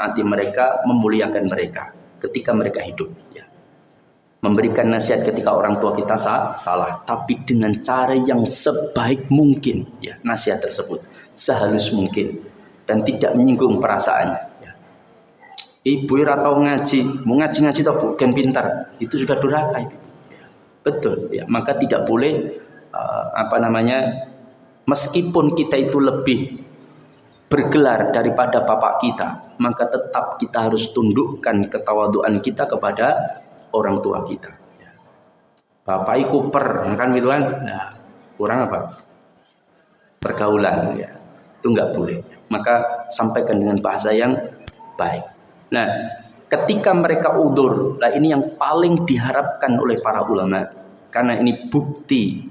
hati mereka, memuliakan mereka ketika mereka hidup. Ya. Memberikan nasihat ketika orang tua kita salah, tapi dengan cara yang sebaik mungkin. Ya, nasihat tersebut sehalus mungkin dan tidak menyinggung perasaannya. Ya. Ibu atau ngaji, mau ngaji atau bukan pintar, itu sudah durhaka. Ya. Betul. Ya, maka tidak boleh meskipun kita itu lebih bergelar daripada bapak kita, maka tetap kita harus tundukkan ketawaduan kita kepada orang tua kita. Bapak iku kan gitu kan? Nah, kurang apa? Pergaulan, ya. Itu enggak boleh. Maka sampaikan dengan bahasa yang baik. Nah, ketika mereka udzur, nah ini yang paling diharapkan oleh para ulama, karena ini bukti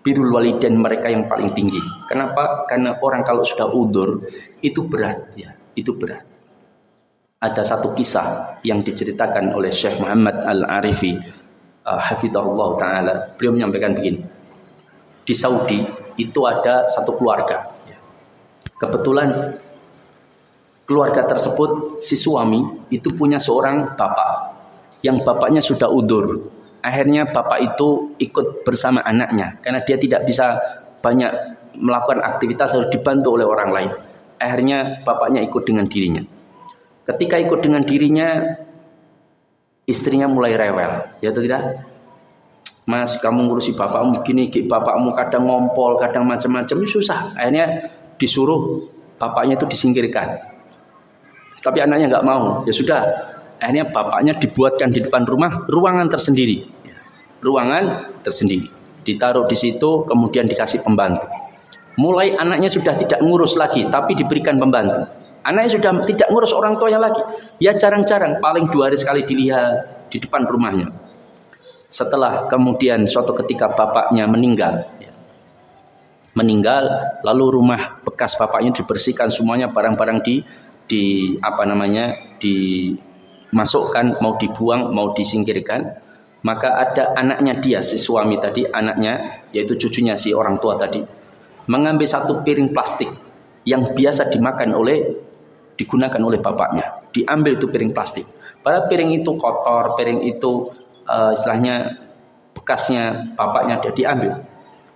birrul walidain mereka yang paling tinggi. Kenapa? Karena orang kalau sudah udzur itu berat, ya, itu berat. Ada satu kisah yang diceritakan oleh Syekh Muhammad Al-Arifi, hafizahullah taala. Beliau menyampaikan begini. Di Saudi itu ada satu keluarga. Kebetulan keluarga tersebut, si suami itu punya seorang bapak yang bapaknya sudah udzur. Akhirnya bapak itu ikut bersama anaknya karena dia tidak bisa banyak melakukan aktivitas, harus dibantu oleh orang lain. Akhirnya bapaknya ikut dengan dirinya. Ketika ikut dengan dirinya, istrinya mulai rewel, ya atau tidak? Mas, kamu ngurusi bapakmu gini, bapakmu kadang ngompol, kadang macam-macam, susah. Akhirnya disuruh bapaknya itu disingkirkan. Tapi anaknya nggak mau, ya sudah. Akhirnya bapaknya dibuatkan di depan rumah ruangan tersendiri. Ruangan tersendiri. Ditaruh di situ, kemudian dikasih pembantu. Mulai anaknya sudah tidak ngurus lagi, tapi diberikan pembantu. Anaknya sudah tidak ngurus orang tuanya lagi. Ya jarang-jarang, paling 2 hari sekali dilihat di depan rumahnya. Setelah kemudian suatu ketika bapaknya meninggal, lalu rumah bekas bapaknya dibersihkan semuanya, barang-barang dimasukkan, mau dibuang, mau disingkirkan. Maka ada anaknya dia, si suami tadi, anaknya, yaitu cucunya si orang tua tadi, mengambil satu piring plastik yang biasa digunakan oleh bapaknya. Diambil itu piring plastik. Padahal piring itu kotor, piring itu istilahnya bekasnya bapaknya, dia diambil.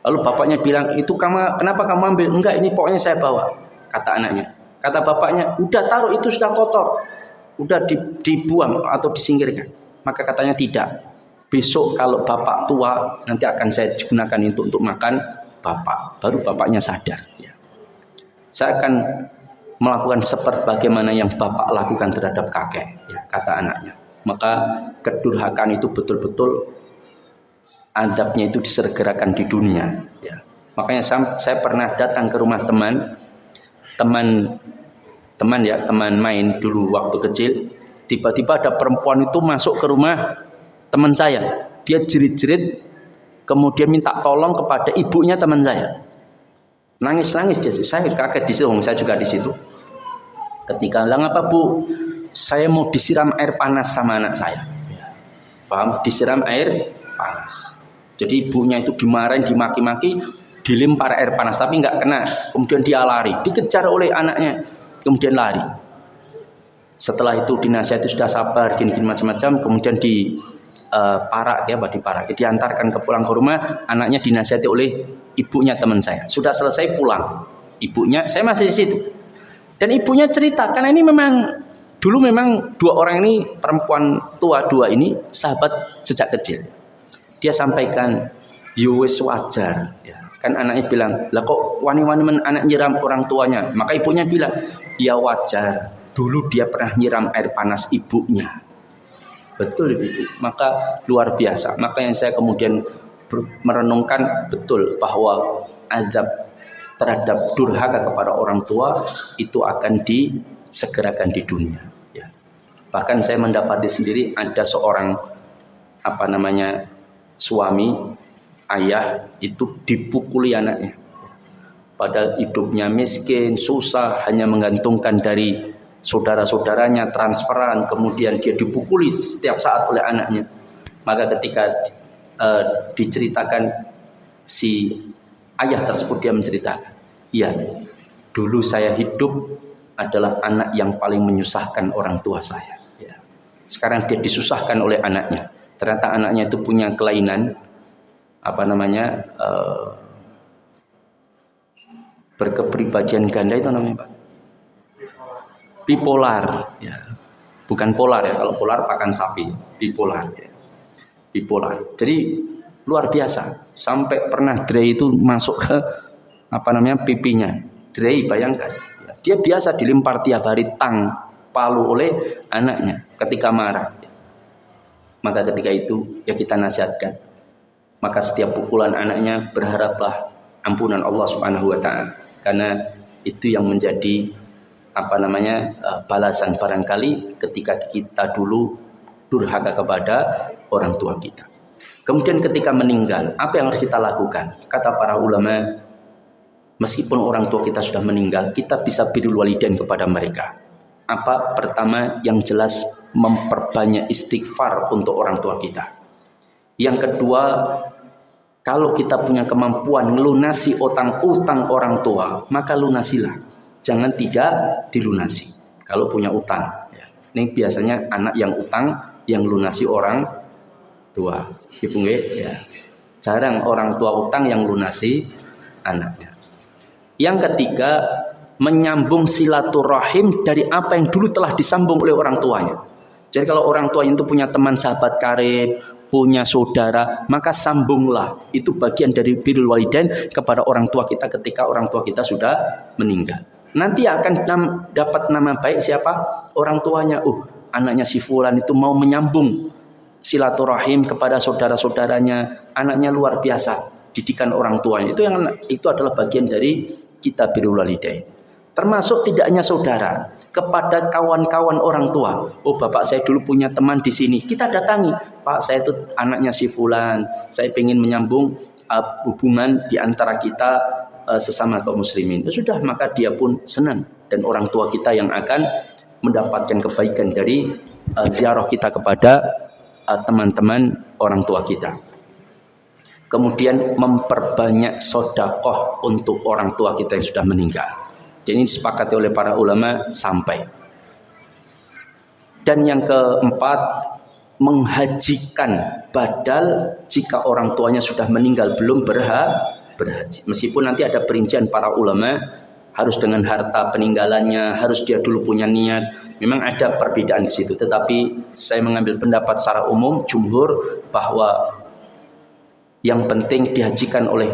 Lalu bapaknya bilang, itu kenapa kamu ambil? Enggak, ini pokoknya saya bawa, kata anaknya. Kata bapaknya, udah taruh, itu sudah kotor, udah dibuang atau disingkirkan. Maka katanya tidak. Besok kalau bapak tua, nanti akan saya gunakan itu untuk makan bapak. Baru bapaknya sadar. Ya. Saya akan melakukan seperti bagaimana yang bapak lakukan terhadap kakek, ya, kata anaknya. Maka kedurhakaan itu betul-betul azabnya itu disegerakan di dunia. Ya. Makanya saya pernah datang ke rumah teman main dulu waktu kecil. Tiba-tiba ada perempuan itu masuk ke rumah teman saya. Dia jerit-jerit, kemudian minta tolong kepada ibunya teman saya. Nangis-nangis dia. Saya kaget di situ, saya juga di situ. Ketika apa bu? Saya mau disiram air panas sama anak saya. Paham? Disiram air panas. Jadi ibunya itu dimarahin, dimaki-maki, dilempar air panas, tapi nggak kena. Kemudian dia lari, dikejar oleh anaknya, kemudian lari. Setelah itu dinasihati sudah sabar, gini-gini macam-macam, kemudian diantarkan pulang ke rumah. Anaknya dinasihati oleh ibunya teman saya. Sudah selesai pulang, ibunya, saya masih di situ. Dan ibunya cerita, karena ini dulu memang 2 orang ini, perempuan tua 2 ini sahabat sejak kecil. Dia sampaikan, wis wajar. Ya. Kan anaknya bilang, lah kok wani-wani anak nyiram orang tuanya? Maka ibunya bilang, ya wajar. Dulu dia pernah nyiram air panas ibunya. Betul itu. Maka luar biasa. Maka yang saya kemudian merenungkan betul bahwa azab terhadap durhaka kepada orang tua itu akan disegerakan di dunia. Ya. Bahkan saya mendapati sendiri ada seorang suami, ayah itu dipukuli anaknya. Padahal hidupnya miskin, susah, hanya menggantungkan dari saudara-saudaranya, transferan, kemudian dia dipukuli setiap saat oleh anaknya. Maka ketika diceritakan si ayah tersebut, dia menceritakan, ya dulu saya hidup adalah anak yang paling menyusahkan orang tua saya. Ya. Sekarang dia disusahkan oleh anaknya. Ternyata anaknya itu punya kelainan, berkepribadian ganda itu namanya Pak. Bipolar. Ya. Bukan polar ya, kalau polar pakan sapi. Bipolar. Ya. Bipolar. Jadi luar biasa. Sampai pernah Dre itu masuk ke pipinya. Dre bayangkan. Dia biasa dilempar tiap hari palu oleh anaknya ketika marah. Maka ketika itu ya kita nasihatkan. Maka setiap pukulan anaknya berharaplah ampunan Allah Subhanahu wa taala. Karena itu yang menjadi balasan barangkali ketika kita dulu durhaka kepada orang tua kita. Kemudian ketika meninggal, apa yang harus kita lakukan? Kata para ulama, meskipun orang tua kita sudah meninggal, kita bisa birrul walidain kepada mereka. Apa? Pertama, yang jelas memperbanyak istighfar untuk orang tua kita. Yang kedua, kalau kita punya kemampuan melunasi utang orang tua, maka lunasilah. Jangan tidak dilunasi. Kalau punya utang, ini biasanya anak yang utang yang lunasi orang tua. Ibu ya. Jarang orang tua utang yang lunasi anaknya. Yang ketiga, menyambung silaturahim dari apa yang dulu telah disambung oleh orang tuanya. Jadi kalau orang tua itu punya teman sahabat karib, punya saudara, maka sambunglah. Itu bagian dari birrul walidain kepada orang tua kita ketika orang tua kita sudah meninggal. Nanti akan dapat nama baik siapa? Orang tuanya. Anaknya si fulan itu mau menyambung silaturahim kepada saudara-saudaranya. Anaknya luar biasa. Didikan orang tuanya. Itu adalah bagian dari kita birrul walidain. Termasuk tidak hanya saudara, kepada kawan-kawan orang tua. Bapak saya dulu punya teman di sini. Kita datangi, Pak saya itu anaknya si fulan. Saya ingin menyambung hubungan di antara kita sesama kaum muslimin. Ya sudah, maka dia pun senang dan orang tua kita yang akan mendapatkan kebaikan dari ziarah kita kepada teman-teman orang tua kita. Kemudian memperbanyak sedekah untuk orang tua kita yang sudah meninggal. Dan ini disepakati oleh para ulama sampai. Dan yang keempat, menghajikan badal jika orang tuanya sudah meninggal belum berhaji. Meskipun nanti ada perincian para ulama, harus dengan harta peninggalannya, harus dia dulu punya niat. Memang ada perbedaan di situ. Tetapi saya mengambil pendapat secara umum, jumhur, bahwa yang penting dihajikan oleh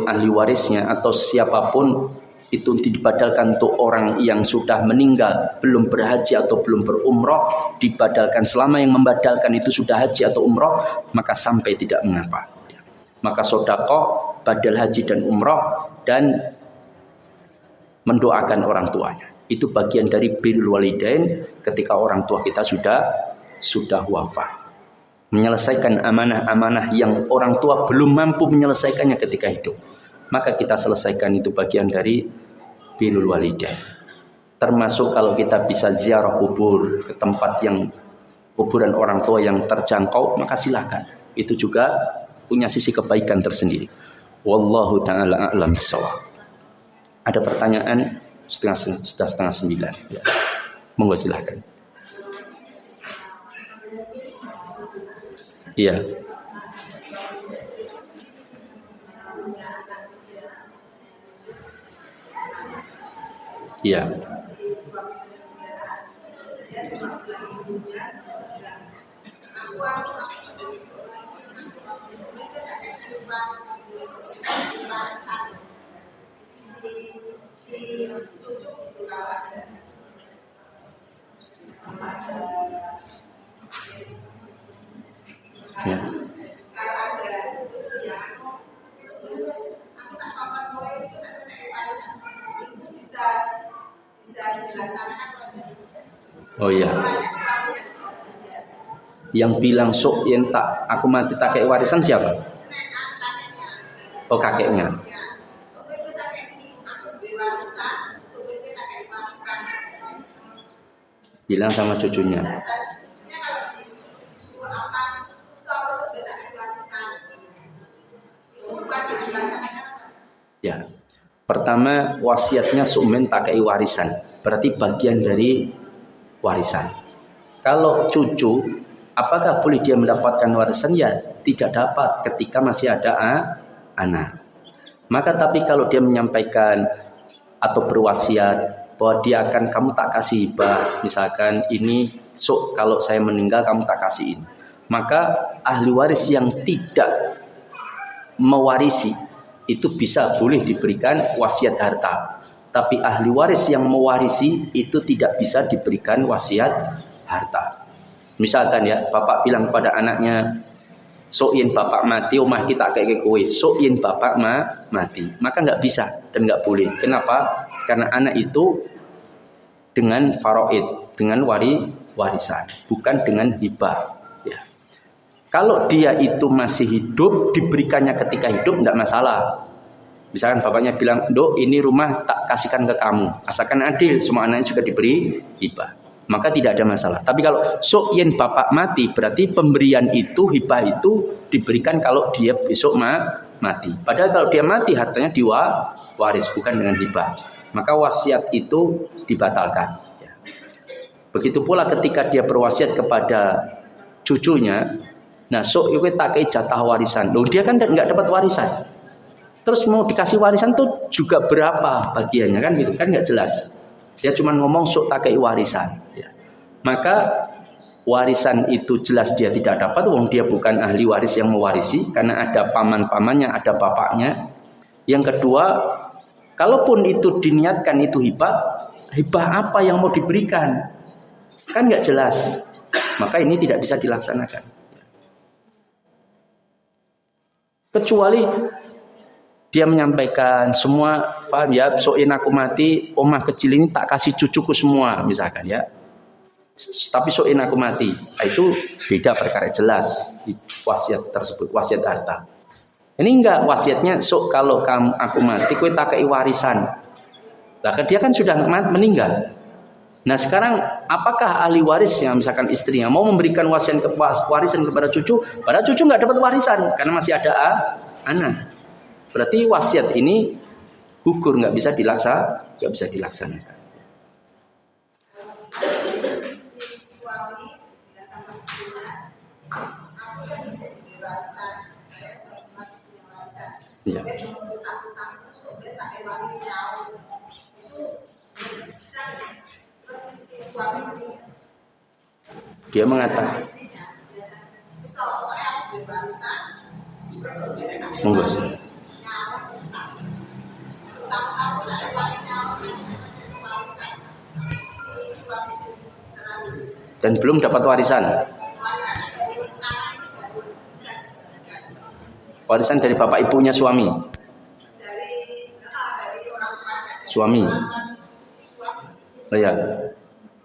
ahli warisnya atau siapapun, itu dibadalkan untuk orang yang sudah meninggal belum berhaji atau belum berumroh, dibadalkan selama yang membadalkan itu sudah haji atau umroh, maka sampai tidak mengapa. Maka sedekah, badal haji dan umroh, dan mendoakan orang tuanya. Itu bagian dari birrul walidain ketika orang tua kita sudah wafat. Menyelesaikan amanah-amanah yang orang tua belum mampu menyelesaikannya ketika hidup. Maka kita selesaikan, itu bagian dari birrul walidain. Termasuk kalau kita bisa ziarah kubur ke tempat yang kuburan orang tua yang terjangkau, maka silakan. Itu juga punya sisi kebaikan tersendiri. Wallahu ta'ala a'lam bishawab. Ada pertanyaan? Sudah setengah 9. Ya. Monggo silahkan. Iya. Iya. Ya. Oh iya. Yang bilang sok yang tak aku mati tak kayak warisan siapa? Oh kakeknya. Bilang sama cucunya. Ya. Pertama, wasiatnya sumen tak kayak warisan. berarti bagian dari warisan. Kalau cucu, apakah boleh dia mendapatkan warisan? Ya, tidak dapat ketika masih ada anak. Maka tapi kalau dia menyampaikan atau berwasiat bahwa dia akan, kamu tak kasih hibah, misalkan ini kalau saya meninggal kamu tak kasihin, maka ahli waris yang tidak mewarisi itu boleh diberikan wasiat harta. Tapi ahli waris yang mewarisi itu tidak bisa diberikan wasiat harta. Misalkan ya, bapak bilang kepada anaknya, sokin bapak mati, omah kita kayak kowe, sokin bapak mati, maka nggak bisa dan nggak boleh. Kenapa? Karena anak itu dengan faraid, dengan warisan, bukan dengan hibah. Ya. Kalau dia itu masih hidup, diberikannya ketika hidup tidak masalah. Misalkan bapaknya bilang, "Dok, ini rumah tak kasihkan ke kamu, asalkan adil, semua anaknya juga diberi hibah." Maka tidak ada masalah. Tapi kalau yen bapak mati, berarti pemberian itu, hibah itu diberikan kalau dia besok mati. Padahal kalau dia mati, hartanya diwaris, bukan dengan hibah. Maka wasiat itu dibatalkan. Begitu pula ketika dia berwasiat kepada cucunya, nah itu tak kei jatah warisan. Loh, dia kan nggak dapat warisan. Terus mau dikasih warisan tuh juga berapa bagiannya kan gitu kan nggak jelas. Dia cuma ngomong tak kei warisan. Ya. Maka warisan itu jelas dia tidak dapat, wong dia bukan ahli waris yang mewarisi karena ada paman-pamannya, ada bapaknya. Yang kedua, kalaupun itu diniatkan itu hibah apa yang mau diberikan? Kan nggak jelas. Maka ini tidak bisa dilaksanakan. Kecuali dia menyampaikan semua, paham ya, soin aku mati, omah kecil ini tak kasih cucuku semua, misalkan ya. Tapi soin aku mati, itu beda perkara jelas wasiat tersebut, wasiat harta. Ini enggak wasiatnya, kalau aku mati, kowe tak kei warisan. Lah dia kan sudah meninggal. Nah sekarang apakah ahli warisnya, misalkan istrinya mau memberikan warisan kepada cucu, padahal cucu nggak dapat warisan karena masih ada anak. Berarti wasiat ini gugur, nggak bisa dilaksanakan. Ya. Dia mengatakan, monggo. Dan belum dapat warisan. Warisan dari bapak ibunya suami. Suami. Oh ya.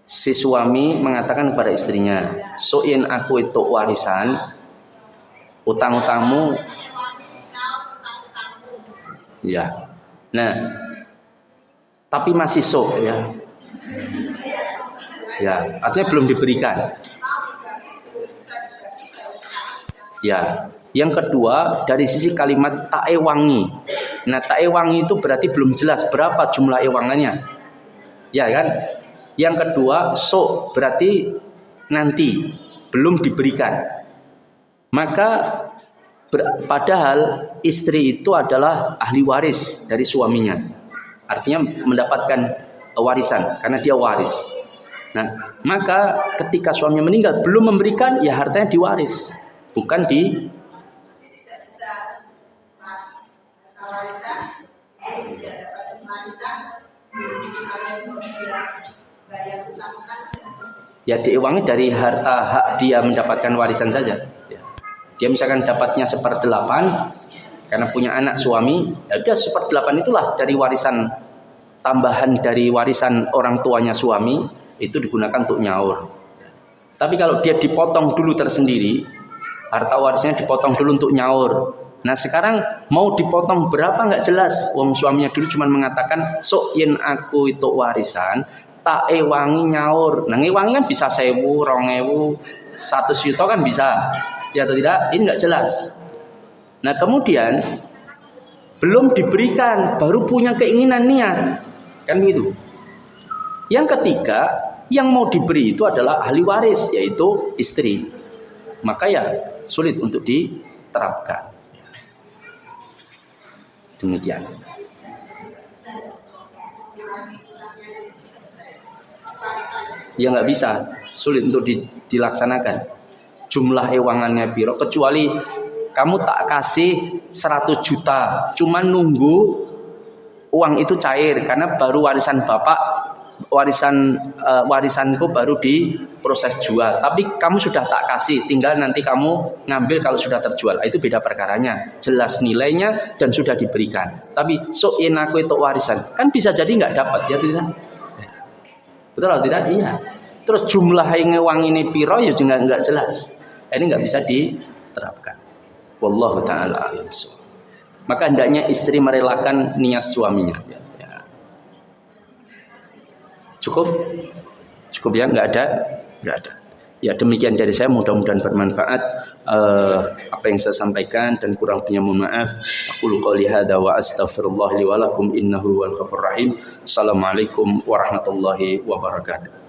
Si suami mengatakan kepada istrinya, soin aku itu warisan, utang-utangmu, ya. Nah, tapi masih ya, artinya belum diberikan. Ya, yang kedua dari sisi kalimat tak ewangi. Nah, tak ewangi itu berarti belum jelas berapa jumlah ewangannya, ya kan? Yang kedua, berarti nanti belum diberikan. Maka padahal istri itu adalah ahli waris dari suaminya. Artinya mendapatkan warisan karena dia waris. Nah, maka ketika suaminya meninggal belum memberikan, ya hartanya diwaris, bukan di ya diuangi dari harta hak dia mendapatkan warisan saja. Dia misalkan dapatnya 1/8 karena punya anak suami, ya udah 1/8 itulah dari warisan tambahan dari warisan orang tuanya suami, itu digunakan untuk nyaur. Tapi kalau dia dipotong dulu tersendiri, harta warisnya dipotong dulu untuk nyaur. Nah sekarang mau dipotong berapa nggak jelas. Wong suaminya dulu cuma mengatakan yen aku itu warisan tak ewangi nyaur. Nah ewangi kan bisa 1.000, 2.000, 100 juta kan bisa. Ya atau tidak? Ini nggak jelas. Nah kemudian belum diberikan, baru punya keinginan niat, kan begitu. Yang ketiga, yang mau diberi itu adalah ahli waris, yaitu istri. Maka ya sulit untuk diterapkan. Demikian. Ya nggak bisa, sulit untuk dilaksanakan. Jumlah ewangannya piro, kecuali kamu tak kasih 100 juta, cuman nunggu uang itu cair karena baru warisan bapak, warisanku baru diproses jual. Tapi kamu sudah tak kasih, tinggal nanti kamu ngambil kalau sudah terjual. Itu beda perkaranya, jelas nilainya dan sudah diberikan. Tapi so aku itu warisan, kan bisa jadi nggak dapat ya tidak? Betul atau tidak? Iya. Terus jumlah yang uang ini piro ya juga nggak jelas. Ini nggak bisa diterapkan. Wallahu taala a'lam. Maka hendaknya istri merelakan niat suaminya. Ya. Cukup ya, nggak ada. Ya demikian dari saya, mudah-mudahan bermanfaat apa yang saya sampaikan, dan kurang punya mohon maaf. Aqulu qouli hadza wa astaghfirullah li wa lakum innahu wal ghafurur rahim. Assalamualaikum warahmatullahi wabarakatuh.